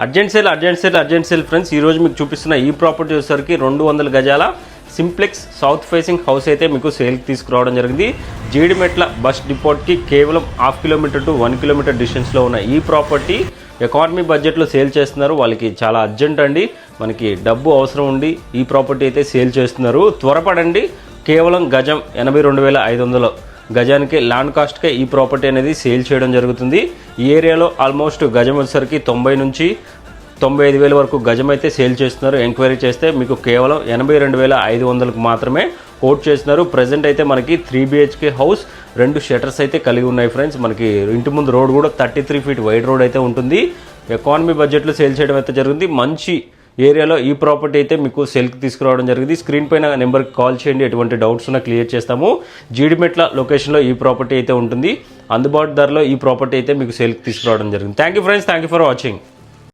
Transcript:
Urgent sale friends. ఈరోజు మీకు చూపిస్తున్న ఈ ప్రాపర్టీ వచ్చేసరికి 200 గజాల సింప్లెక్స్ సౌత్ ఫేసింగ్ హౌస్ అయితే మీకు సేల్కి తీసుకురావడం జరిగింది. జీడిమెట్ల బస్ డిపోట్కి కేవలం 0.5 కిలోమీటర్ టు 1 కిలోమీటర్ డిస్టెన్స్లో ఉన్న ఈ ప్రాపర్టీ ఎకానమీ బడ్జెట్లో సేల్ చేస్తున్నారు. వాళ్ళకి చాలా అర్జెంట్ అండి, మనకి డబ్బు అవసరం ఉండి ఈ ప్రాపర్టీ అయితే సేల్ చేస్తున్నారు. త్వరపడండి. కేవలం గజం 82,500 గజానికి ల్యాండ్ కాస్ట్కే ఈ ప్రాపర్టీ అనేది సేల్ చేయడం జరుగుతుంది. ఈ ఏరియాలో ఆల్మోస్ట్ గజం వచ్చేసరికి 90 నుంచి 95,000 వరకు గజం అయితే సేల్ చేస్తున్నారు. ఎంక్వైరీ చేస్తే మీకు కేవలం 82,500కు మాత్రమే కోట్ చేస్తున్నారు. ప్రజెంట్ అయితే మనకి 3 BHK హౌస్, 2 షటర్స్ అయితే కలిగి ఉన్నాయి ఫ్రెండ్స్. మనకి ఇంటి ముందు రోడ్ కూడా 33 ఫీట్ వైడ్ రోడ్ అయితే ఉంటుంది. ఎకానమీ బడ్జెట్లో సేల్ చేయడం అయితే జరుగుతుంది. మంచి ఏరియాలో ఈ ప్రాపర్టీ అయితే మీకు సేల్కి తీసుకురావడం జరిగింది. స్క్రీన్ పైన నెంబర్కి కాల్ చేయండి, ఎటువంటి డౌట్స్ ఉన్నా క్లియర్ చేస్తాము. జీడిమెట్ల లొకేషన్లో ఈ ప్రాపర్టీ అయితే ఉంటుంది. అందుబాటు ధరలో ఈ ప్రాపర్టీ అయితే మీకు సేల్కి తీసుకురావడం జరిగింది. Thank you friends, thank you for watching.